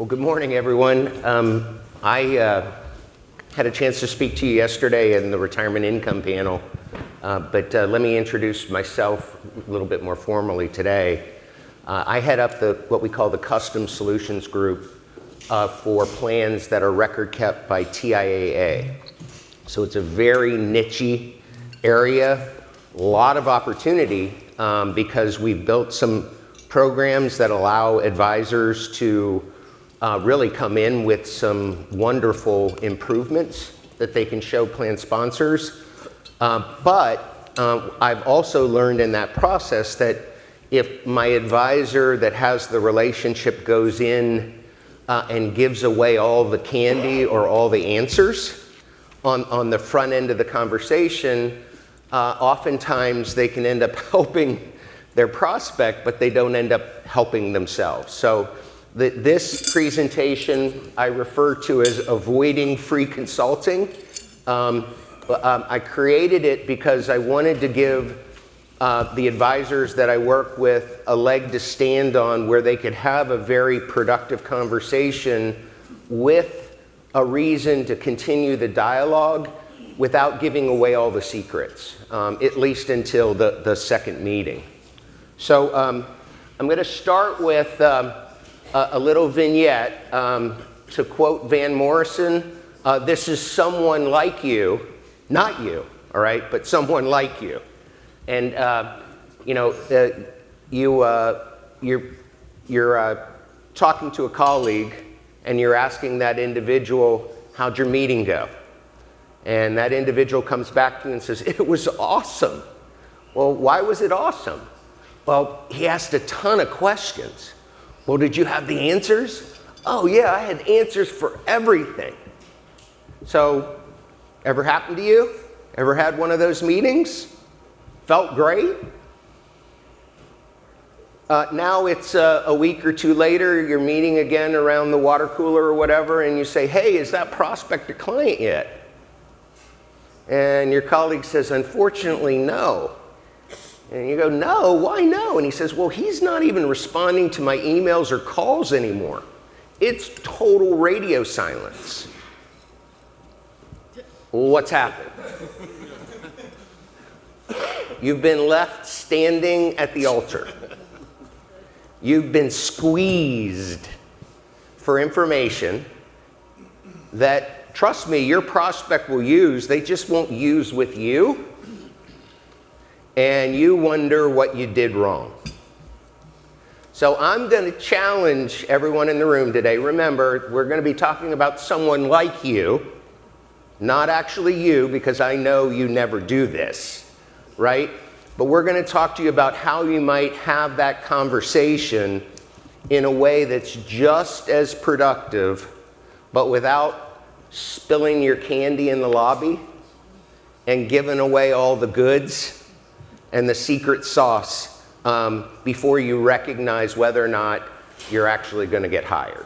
Well, good morning, everyone. I had a chance to speak to you yesterday in the retirement income panel, but let me introduce myself a little bit more formally today. I head up what we call the Custom Solutions Group for plans that are record kept by TIAA. So it's a very niche area, a lot of opportunity because we've built some programs that allow advisors to really come in with some wonderful improvements that they can show plan sponsors. But I've also learned in that process that if my advisor that has the relationship goes in and gives away all the candy or all the answers on the front end of the conversation, oftentimes they can end up helping their prospect, but they don't end up helping themselves. So this presentation I refer to as avoiding free consulting. I created it because I wanted to give the advisors that I work with a leg to stand on where they could have a very productive conversation with a reason to continue the dialogue without giving away all the secrets, at least until the second meeting. So I'm going to start with a little vignette. To quote Van Morrison, this is someone like you, not you, all right, but someone like you. And you're talking to a colleague and you're asking that individual, how'd your meeting go? And that individual comes back to you and says, it was awesome. Well, why was it awesome? Well, he asked a ton of questions. Well, did you have the answers? Oh yeah, I had answers for everything. So, ever happened to you? Ever had one of those meetings? Felt great? Now it's a week or two later, you're meeting again around the water cooler or whatever, and you say, hey, is that prospect a client yet? And your colleague says, unfortunately, no. And you go, no, why no? And he says, well, he's not even responding to my emails or calls anymore. It's total radio silence. Well, what's happened? You've been left standing at the altar. You've been squeezed for information that, trust me, your prospect will use. They just won't use with you. And you wonder what you did wrong. So I'm going to challenge everyone in the room today. Remember, we're going to be talking about someone like you, not actually you, because I know you never do this, right? But we're going to talk to you about how you might have that conversation in a way that's just as productive, but without spilling your candy in the lobby and giving away all the goods and the secret sauce before you recognize whether or not you're actually going to get hired.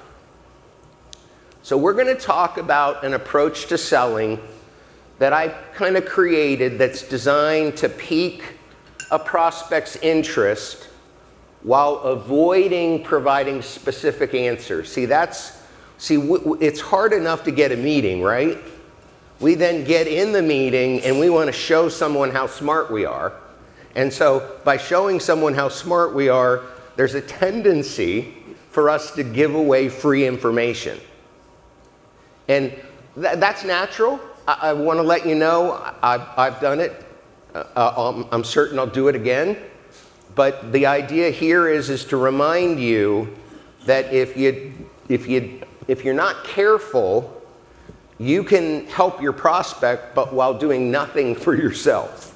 So we're going to talk about an approach to selling that I kind of created that's designed to pique a prospect's interest while avoiding providing specific answers. It's hard enough to get a meeting, right? We then get in the meeting and we want to show someone how smart we are. And so by showing someone how smart we are, there's a tendency for us to give away free information. And that's natural. I want to let you know I've done it. I'm certain I'll do it again. But the idea here is to remind you that if you're not careful, you can help your prospect, but while doing nothing for yourself.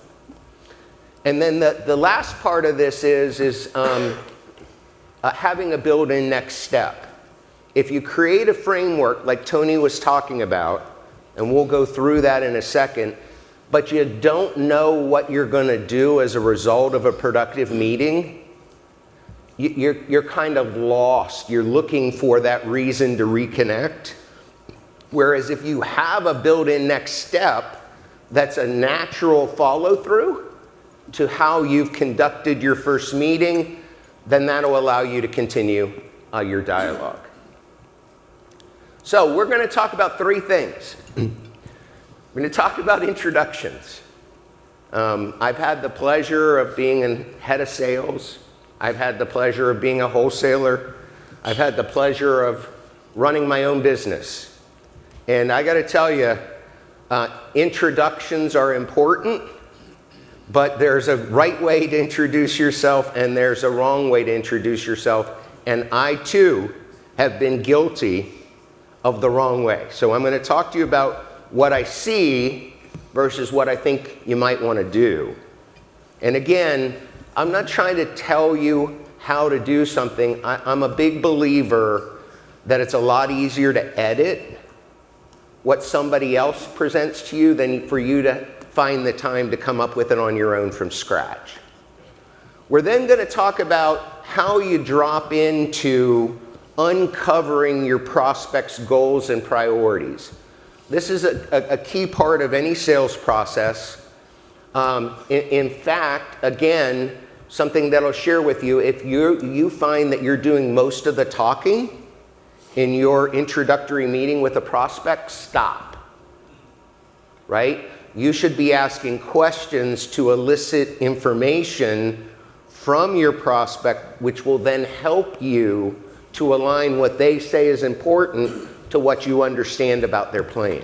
And then the last part of this is having a built-in next step. If you create a framework like Tony was talking about, and we'll go through that in a second, but you don't know what you're going to do as a result of a productive meeting, you're kind of lost. You're looking for that reason to reconnect. Whereas if you have a built-in next step that's a natural follow-through to how you've conducted your first meeting, then that'll allow you to continue your dialogue. So we're going to talk about three things. We're going to talk about introductions. I've had the pleasure of being a head of sales. I've had the pleasure of being a wholesaler. I've had the pleasure of running my own business. And I got to tell you, introductions are important, but there's a right way to introduce yourself and there's a wrong way to introduce yourself. And I too have been guilty of the wrong way. So I'm going to talk to you about what I see versus what I think you might want to do. And again, I'm not trying to tell you how to do something. I'm a big believer that it's a lot easier to edit what somebody else presents to you than for you to find the time to come up with it on your own from scratch. We're then going to talk about how you drop into uncovering your prospect's goals and priorities. This is a key part of any sales process. In fact, again, something that I'll share with you, if you find that you're doing most of the talking in your introductory meeting with a prospect, stop, right? You should be asking questions to elicit information from your prospect, which will then help you to align what they say is important to what you understand about their plan.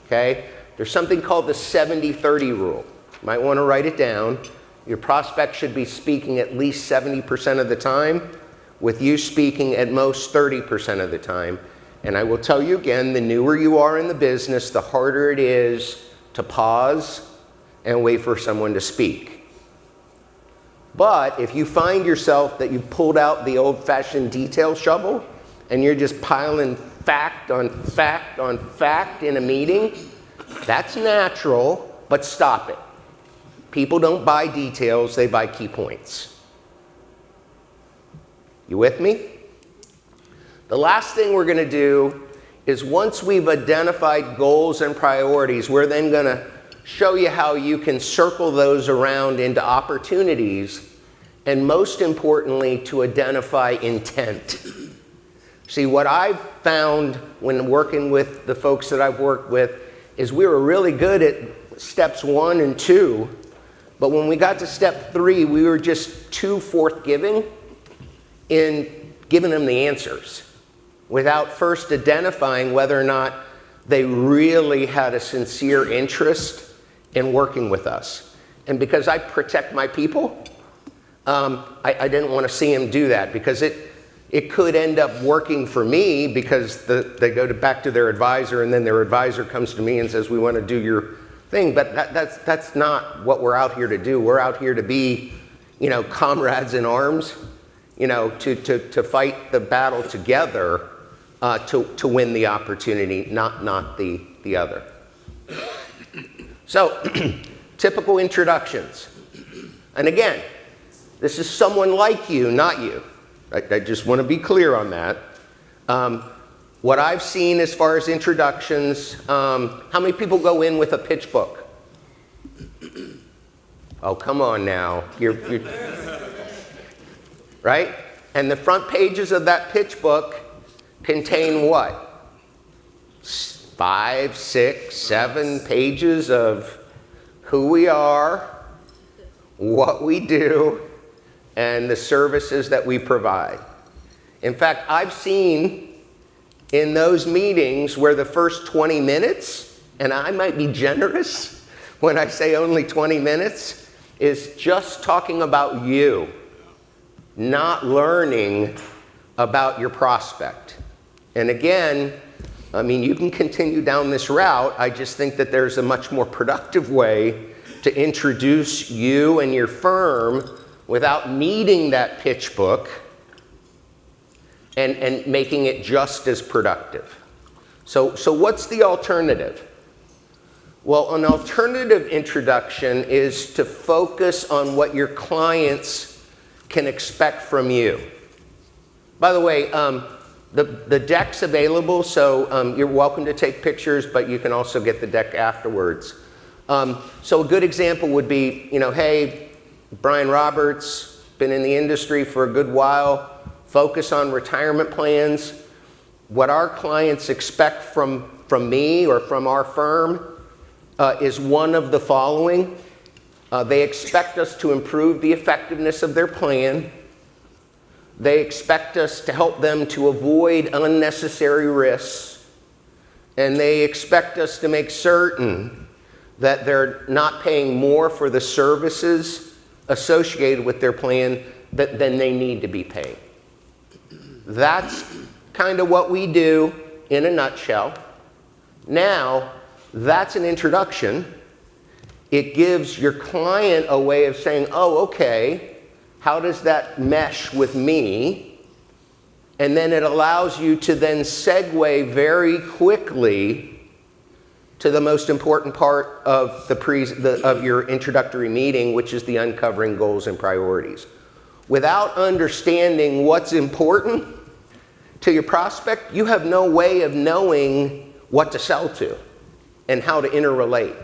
Okay? There's something called the 70-30 rule. You might want to write it down. Your prospect should be speaking at least 70% of the time, with you speaking at most 30% of the time. And I will tell you again, the newer you are in the business, the harder it is to pause and wait for someone to speak. But if you find yourself that you've pulled out the old-fashioned detail shovel and you're just piling fact on fact on fact in a meeting, that's natural, but stop it. People don't buy details, they buy key points. You with me? The last thing we're going to do is, once we've identified goals and priorities, we're then going to show you how you can circle those around into opportunities, and most importantly, to identify intent. See, what I've found when working with the folks that I've worked with is we were really good at steps 1 and 2, but when we got to step 3, we were just too forthgiving in giving them the answers without first identifying whether or not they really had a sincere interest in working with us. And because I protect my people, I didn't want to see them do that, because it could end up working for me, because they go back to their advisor, and then their advisor comes to me and says, we want to do your thing. But that's not what we're out here to do. We're out here to be, comrades in arms, to fight the battle together, to win the opportunity, not the other. So, typical introductions. And again, this is someone like you, not you. I just want to be clear on that. What I've seen as far as introductions, how many people go in with a pitch book? Oh, come on now. You're right? And the front pages of that pitch book contain what? 5, 6, 7 pages of who we are, what we do, and the services that we provide. In fact, I've seen in those meetings where the first 20 minutes, and I might be generous when I say only 20 minutes, is just talking about you, not learning about your prospect. And again, you can continue down this route. I just think that there's a much more productive way to introduce you and your firm without needing that pitch book, and making it just as productive. So what's the alternative? Well, an alternative introduction is to focus on what your clients can expect from you. By the way, the deck's available, so you're welcome to take pictures, but you can also get the deck afterwards. So a good example would be, hey, Brian Roberts, been in the industry for a good while, focus on retirement plans. what our clients expect from me or from our firm is one of the following. They expect us to improve the effectiveness of their plan. They expect us to help them to avoid unnecessary risks. And they expect us to make certain that they're not paying more for the services associated with their plan than they need to be paying. That's kind of what we do in a nutshell. Now, that's an introduction. It gives your client a way of saying, oh, okay, how does that mesh with me? And then it allows you to then segue very quickly to the most important part of of your introductory meeting, which is the uncovering goals and priorities. Without understanding what's important to your prospect, you have no way of knowing what to sell to and how to interrelate.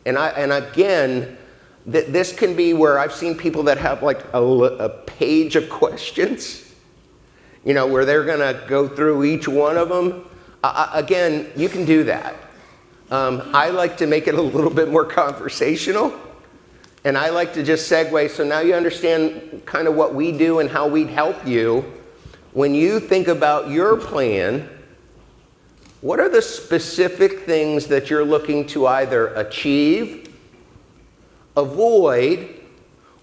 And again, this can be where I've seen people that have like a page of questions, you know, where they're going to go through each one of them. Again, you can do that. I like to make it a little bit more conversational, and I like to just segue. So now you understand kind of what we do and how we'd help you. When you think about your plan, what are the specific things that you're looking to either achieve, avoid,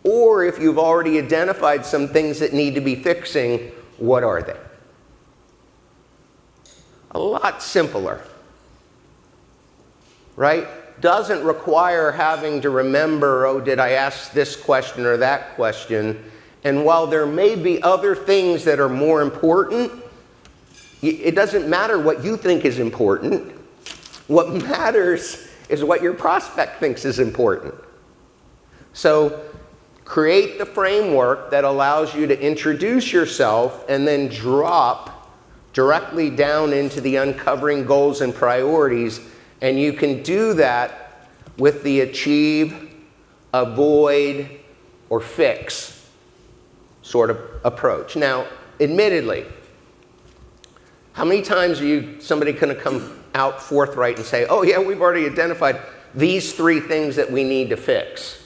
or if you've already identified some things that need to be fixing, what are they? A lot simpler, right? Doesn't require having to remember, oh, did I ask this question or that question? And while there may be other things that are more important, it doesn't matter what you think is important. What matters is what your prospect thinks is important. So create the framework that allows you to introduce yourself and then drop directly down into the uncovering goals and priorities. And you can do that with the achieve, avoid, or fix sort of approach. Now, admittedly, how many times are somebody going to come out forthright and say, oh yeah, we've already identified these 3 things that we need to fix?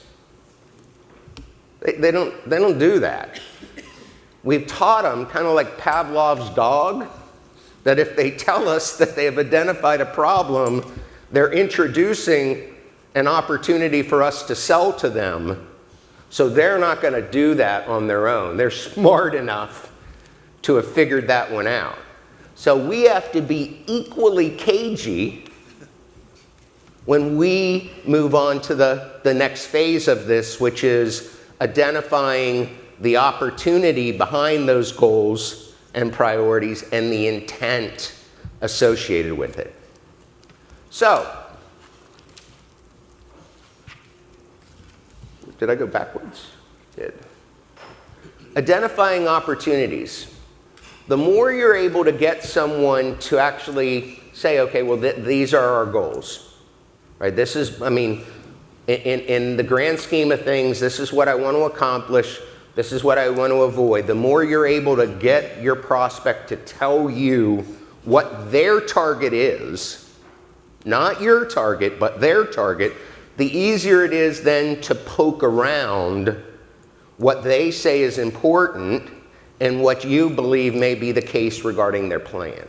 They don't do that. We've taught them, kind of like Pavlov's dog, that if they tell us that they have identified a problem, they're introducing an opportunity for us to sell to them. So they're not going to do that on their own. They're smart enough to have figured that one out. So we have to be equally cagey when we move on to the next phase of this, which is identifying the opportunity behind those goals and priorities and the intent associated with it. So, did I go backwards? Did. Identifying opportunities. The more you're able to get someone to actually say, okay, well, these are our goals, right? This is, I mean, in the grand scheme of things, this is what I want to accomplish. This is what I want to avoid. The more you're able to get your prospect to tell you what their target is, not your target, but their target, the easier it is then to poke around what they say is important and what you believe may be the case regarding their plan.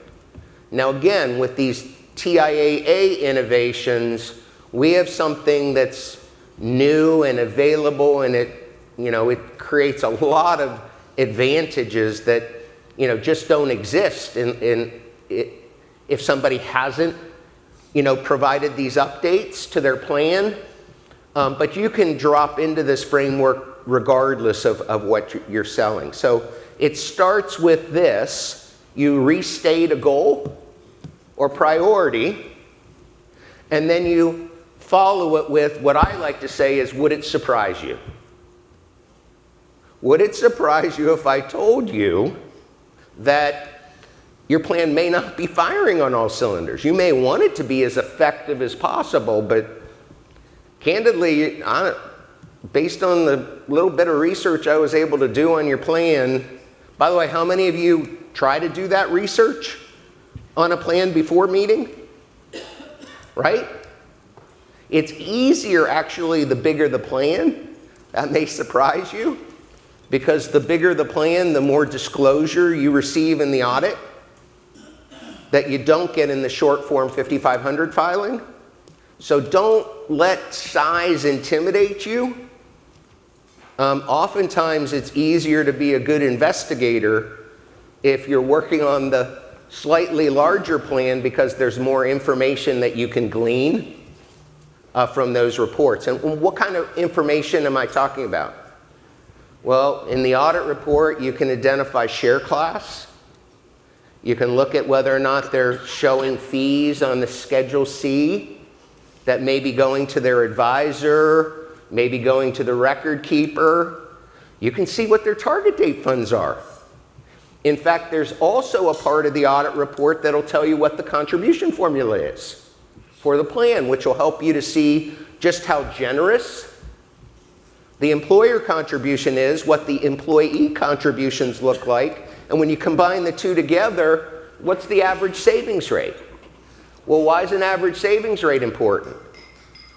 Now again, with these TIAA innovations, we have something that's new and available, and it creates a lot of advantages that just don't exist if somebody hasn't provided these updates to their plan. But you can drop into this framework regardless of what you're selling. So it starts with this. You restate a goal or priority, and then you follow it with what I like to say is, would it surprise you? Would it surprise you if I told you that your plan may not be firing on all cylinders? You may want it to be as effective as possible, but candidly, based on the little bit of research I was able to do on your plan, by the way, how many of you try to do that research on a plan before meeting? Right? It's easier, actually, the bigger the plan. That may surprise you, because the bigger the plan, the more disclosure you receive in the audit that you don't get in the short form 5500 filing. So don't let size intimidate you. Oftentimes it's easier to be a good investigator if you're working on the slightly larger plan, because there's more information that you can glean from those reports. And what kind of information am I talking about? Well, in the audit report, you can identify share class. You can look at whether or not they're showing fees on the Schedule C that may be going to their advisor, maybe going to the record keeper. You can see what their target date funds are. In fact, there's also a part of the audit report that'll tell you what the contribution formula is for the plan, which will help you to see just how generous the employer contribution is, what the employee contributions look like, and when you combine the two together, what's the average savings rate? Well, why is an average savings rate important?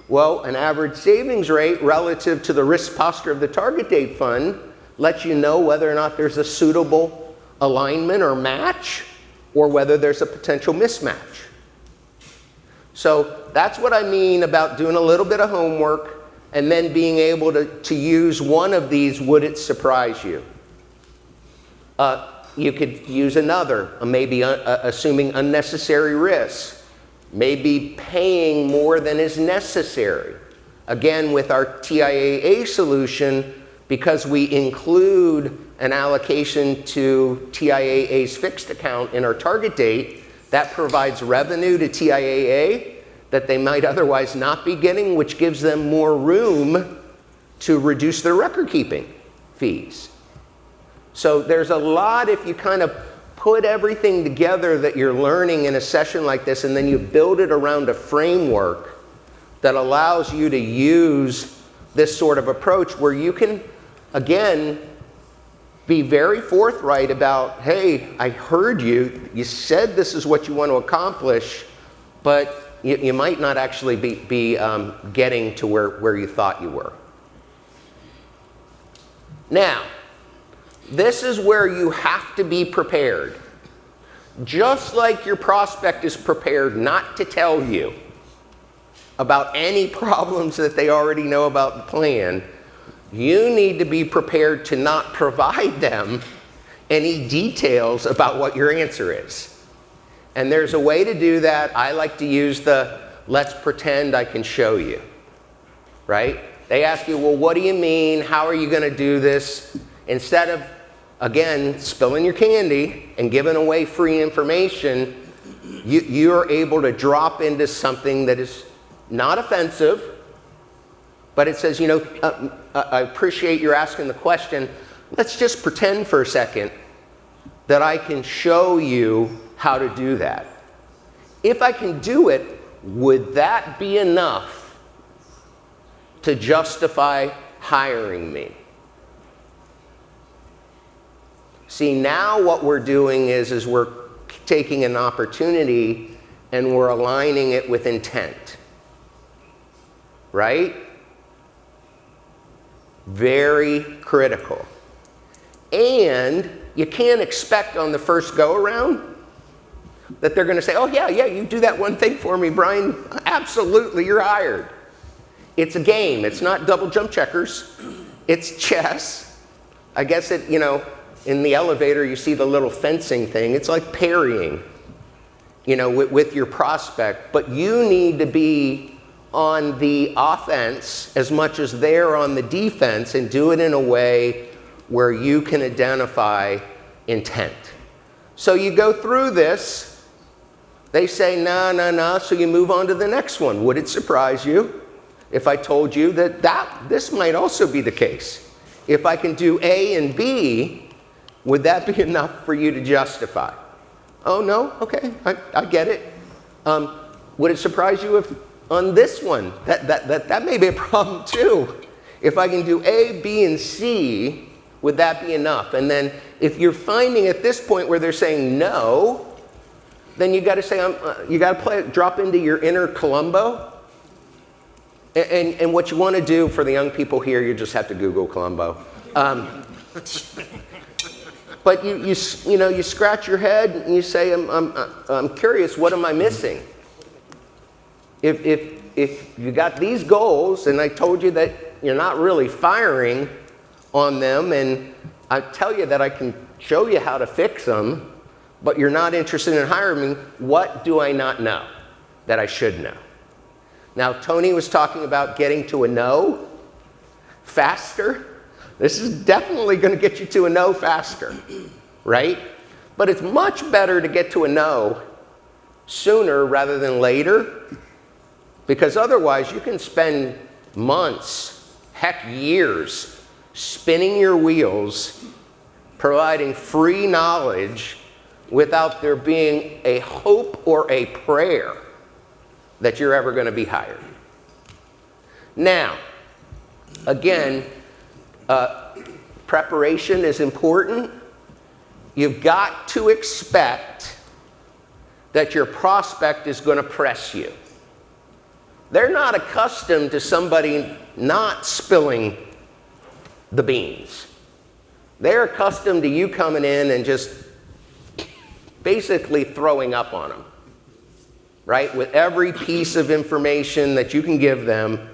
Well, an average savings rate relative to the risk posture of the target date fund lets you know whether or not there's a suitable alignment or match, or whether there's a potential mismatch. So that's what I mean about doing a little bit of homework and then being able to use one of these, would it surprise you? You could use another, maybe assuming unnecessary risk, maybe paying more than is necessary. Again, with our TIAA solution, because we include an allocation to TIAA's fixed account in our target date, that provides revenue to TIAA that they might otherwise not be getting, which gives them more room to reduce their record keeping fees. So there's a lot, if you kind of put everything together that you're learning in a session like this, and then you build it around a framework that allows you to use this sort of approach where you can, again, be very forthright about, hey, I heard you, you said this is what you want to accomplish, but you might not actually be getting to where you thought you were. Now, this is where you have to be prepared. Just like your prospect is prepared not to tell you about any problems that they already know about the plan, you need to be prepared to not provide them any details about what your answer is. And there's a way to do that. I like to use the let's pretend I can show you, right? They ask you, well, what do you mean? How are you going to do this? Instead of, again, spilling your candy and giving away free information, you're able to drop into something that is not offensive, but it says, you know, I appreciate you're asking the question. Let's just pretend for a second that I can show you how to do that. If I can do it, would that be enough to justify hiring me? See, now what we're doing is we're taking an opportunity and we're aligning it with intent, right? Very critical. And you can't expect on the first go around that they're going to say, oh yeah, you do that one thing for me, Brian. Absolutely, you're hired. It's a game. It's not double jump checkers. It's chess. I guess it, you know, in the elevator you see the little fencing thing. It's like parrying, you know, with your prospect. But you need to be on the offense as much as they're on the defense, and do it in a way where you can identify intent. So you go through this. They say, nah, so you move on to the next one. Would it surprise you if I told you that this might also be the case? If I can do A and B, would that be enough for you to justify? Oh, no? Okay, I get it. Would it surprise you if on this one, that may be a problem too? If I can do A, B, and C, would that be enough? And then if you're finding at this point where they're saying no, then you got to say, you got to drop into your inner Columbo. And what you want to do for the young people here, you just have to Google Columbo. But you scratch your head and you say, I'm curious, what am I missing? If you got these goals, and I told you that you're not really firing on them, and I tell you that I can show you how to fix them, but you're not interested in hiring me, what do I not know that I should know? Now, Tony was talking about getting to a no faster. This is definitely going to get you to a no faster, right? But it's much better to get to a no sooner rather than later, because otherwise you can spend months, heck years, spinning your wheels, providing free knowledge without there being a hope or a prayer that you're ever going to be hired. Now, again, preparation is important. You've got to expect that your prospect is going to press you. They're not accustomed to somebody not spilling the beans. They're accustomed to you coming in and just basically throwing up on them, right? With every piece of information that you can give them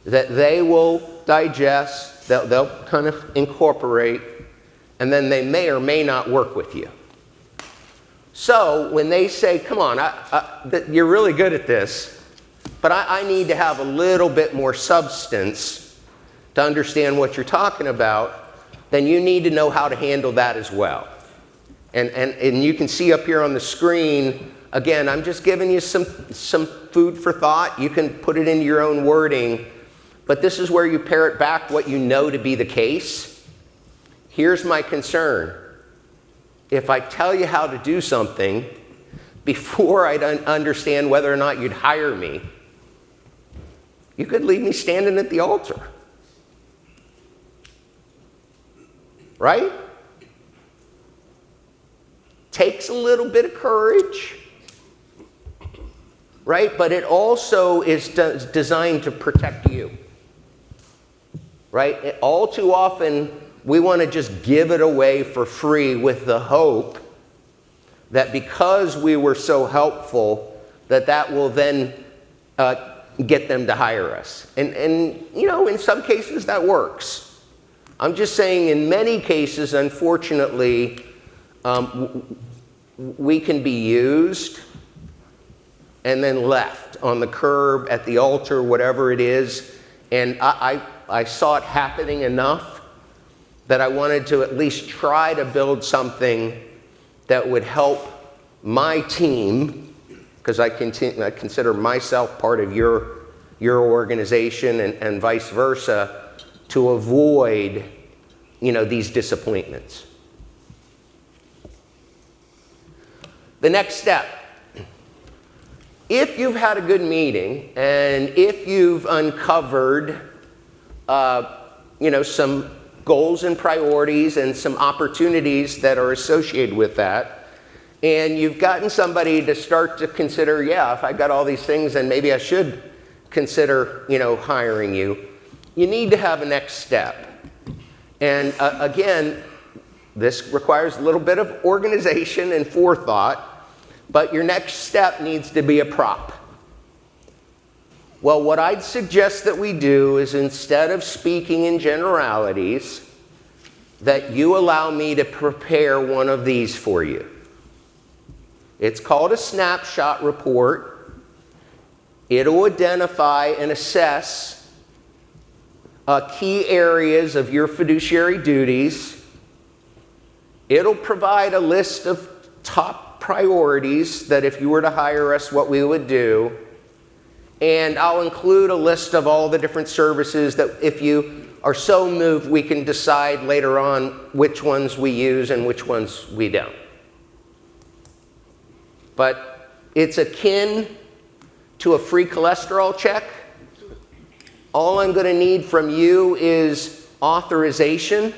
that they will digest, they'll kind of incorporate, and then they may or may not work with you. So when they say, come on, you're really good at this, but I need to have a little bit more substance to understand what you're talking about, then you need to know how to handle that as well. And you can see up here on the screen, again, I'm just giving you some food for thought. You can put it into your own wording, but this is where you parrot back what you know to be the case. Here's my concern. If I tell you how to do something before I understand whether or not you'd hire me, you could leave me standing at the altar. Right? Takes a little bit of courage, right? But it also is designed to protect you, right? All too often, we want to just give it away for free with the hope that because we were so helpful, that will then get them to hire us. And you know, in some cases that works. I'm just saying in many cases, unfortunately, we can be used and then left on the curb, at the altar, whatever it is. And I saw it happening enough that I wanted to at least try to build something that would help my team, because I consider myself part of your organization and vice versa, to avoid, you know, these disappointments. The next step. If you've had a good meeting and if you've uncovered, you know, some goals and priorities and some opportunities that are associated with that, and you've gotten somebody to start to consider, yeah, if I got all these things, then maybe I should consider, you know, hiring you. You need to have a next step. And again, this requires a little bit of organization and forethought, but your next step needs to be a prop. Well, what I'd suggest that we do is, instead of speaking in generalities, that you allow me to prepare one of these for you. It's called a snapshot report. It'll identify and assess key areas of your fiduciary duties. It'll provide a list of top priorities that if you were to hire us, what we would do. And I'll include a list of all the different services that, if you are so moved, we can decide later on which ones we use and which ones we don't. But it's akin to a free cholesterol check. All I'm going to need from you is authorization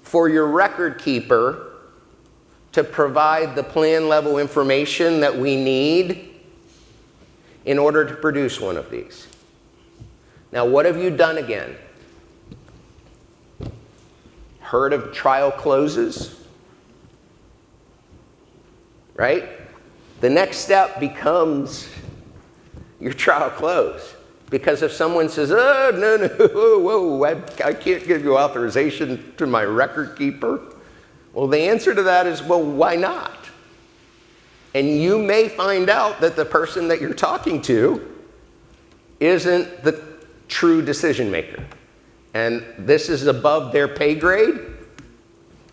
for your record keeper to provide the plan level information that we need in order to produce one of these. Now, what have you done again? Heard of trial closes? Right? The next step becomes your trial close. Because if someone says, oh, no, whoa, I can't give you authorization to my record keeper, well, the answer to that is, well, why not? And you may find out that the person that you're talking to isn't the true decision maker. And this is above their pay grade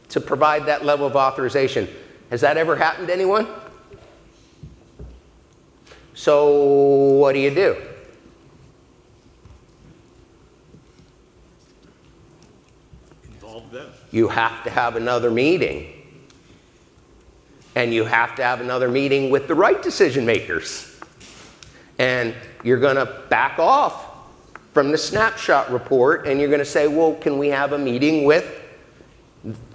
to provide that level of authorization. Has that ever happened to anyone? So what do you do? Involve them. You have to have another meeting. And you have to have another meeting with the right decision makers. And you're going to back off from the snapshot report and you're going to say, well, can we have a meeting with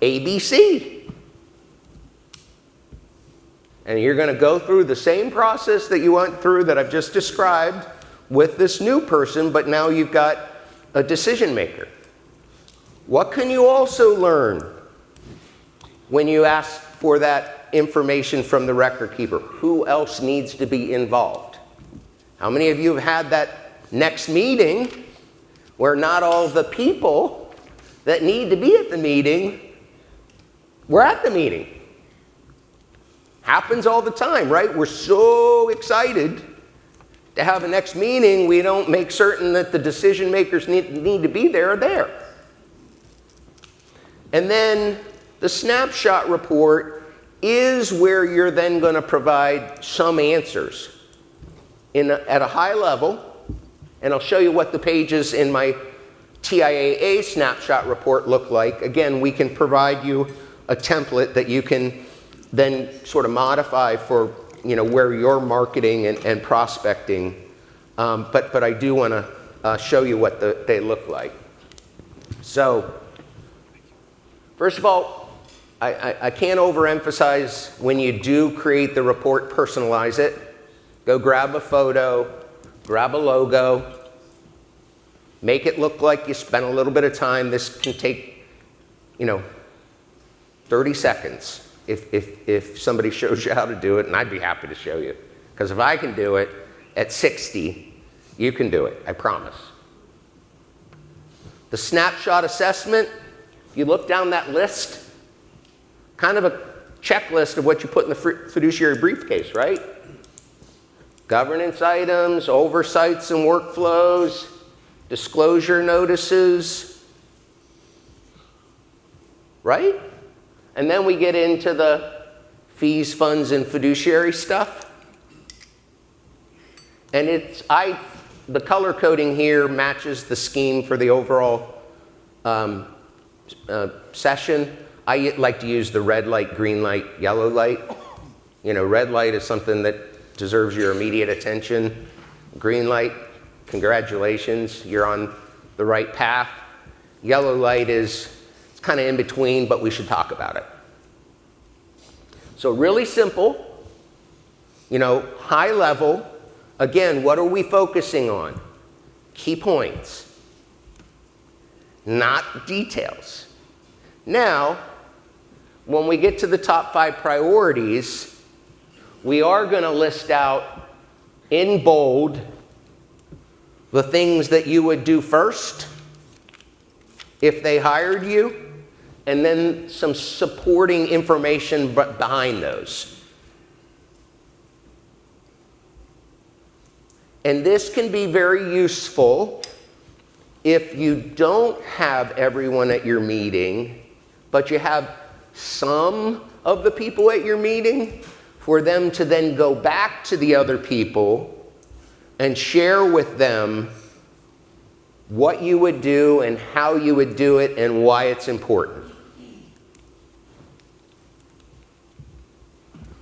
ABC? And you're going to go through the same process that you went through that I've just described with this new person, but now you've got a decision maker. What can you also learn when you ask for that information from the record keeper? Who else needs to be involved? How many of you have had that next meeting where not all the people that need to be at the meeting were at the meeting? Happens all the time, right? We're so excited to have a next meeting, we don't make certain that the decision makers need to be there are there. And then the snapshot report is where you're then going to provide some answers at a high level. And I'll show you what the pages in my TIAA snapshot report look like. Again, we can provide you a template that you can then sort of modify for where you're marketing and prospecting. But I do want to show you what they look like. So first of all, I can't overemphasize when you do create the report, personalize it. Go grab a photo, grab a logo, make it look like you spent a little bit of time. This can take, 30 seconds if somebody shows you how to do it, and I'd be happy to show you. Because if I can do it at 60, you can do it, I promise. The snapshot assessment, if you look down that list, kind of a checklist of what you put in the fiduciary briefcase, right? Governance items, oversights and workflows, disclosure notices, right? And then we get into the fees, funds, and fiduciary stuff. And the color coding here matches the scheme for the overall session. I like to use the red light, green light, yellow light. Red light is something that deserves your immediate attention. Green light, congratulations, you're on the right path. Yellow light is kind of in between, but we should talk about it. So really simple, high level. Again, what are we focusing on? Key points, not details. Now, when we get to the top 5 priorities, we are going to list out in bold the things that you would do first if they hired you, and then some supporting information behind those. And this can be very useful if you don't have everyone at your meeting, but you have some of the people at your meeting, for them to then go back to the other people and share with them what you would do and how you would do it and why it's important.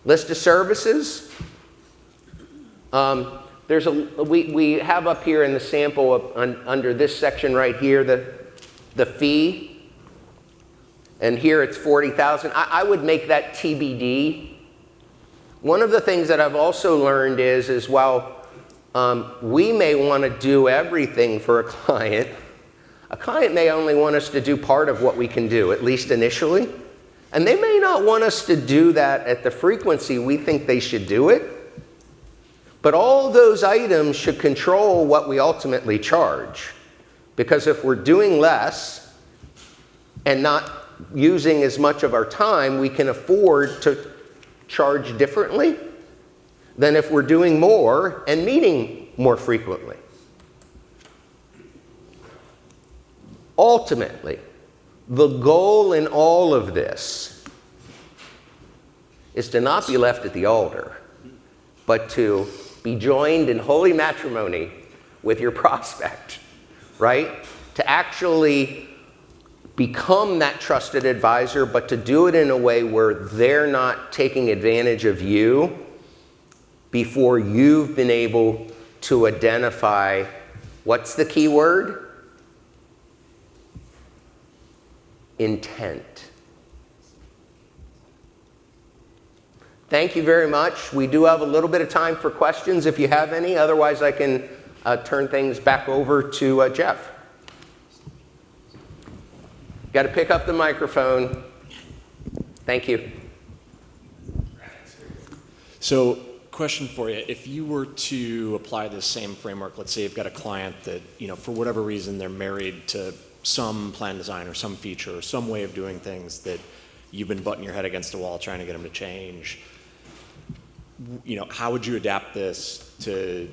List of services. We have up here in the sample under this section right here the fee. and here it's 40,000. I would make that TBD. One of the things that I've also learned is while we may want to do everything for a client may only want us to do part of what we can do, at least initially. And they may not want us to do that at the frequency we think they should do it. But all those items should control what we ultimately charge. Because if we're doing less and not using as much of our time, we can afford to charge differently than if we're doing more and meeting more frequently. Ultimately, the goal in all of this is to not be left at the altar, but to be joined in holy matrimony with your prospect, right? To actually become that trusted advisor, but to do it in a way where they're not taking advantage of you before you've been able to identify, what's the key word? Intent. Thank you very much. We do have a little bit of time for questions if you have any. Otherwise, I can turn things back over to Jeff. Got to pick up the microphone. Thank you. So, question for you. If you were to apply this same framework, let's say you've got a client that, for whatever reason, they're married to some plan design or some feature or some way of doing things that you've been butting your head against the wall trying to get them to change. How would you adapt this to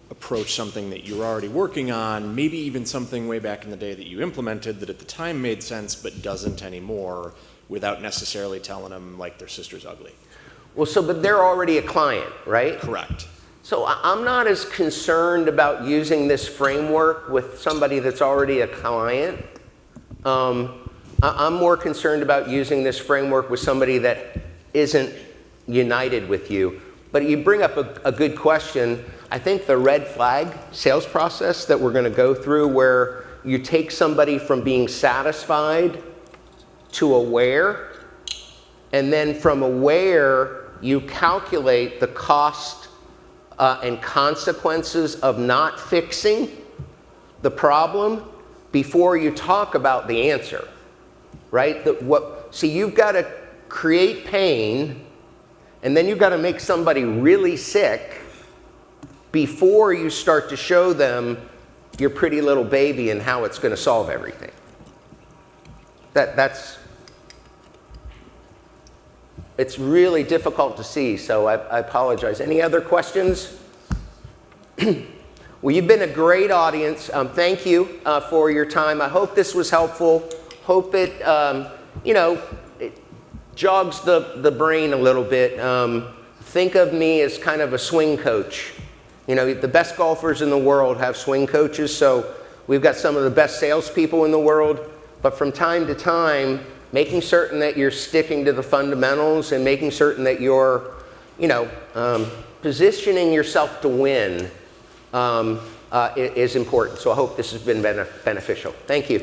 approach something that you're already working on, maybe even something way back in the day that you implemented that at the time made sense but doesn't anymore, without necessarily telling them like their sister's ugly? Well, but they're already a client, right? Correct. So I'm not as concerned about using this framework with somebody that's already a client. I'm more concerned about using this framework with somebody that isn't united with you. But you bring up a good question. I think the red flag sales process that we're going to go through, where you take somebody from being satisfied to aware, and then from aware, you calculate the cost and consequences of not fixing the problem before you talk about the answer, right? So you've got to create pain, and then you've got to make somebody really sick before you start to show them your pretty little baby and how it's going to solve everything. It's really difficult to see, so I apologize. Any other questions? Well, you've been a great audience. Thank you for your time. I hope this was helpful. Hope it, it jogs the brain a little bit. Think of me as kind of a swing coach. The best golfers in the world have swing coaches, so we've got some of the best salespeople in the world. But from time to time, making certain that you're sticking to the fundamentals and making certain that you're, positioning yourself to win is important. So I hope this has been beneficial. Thank you.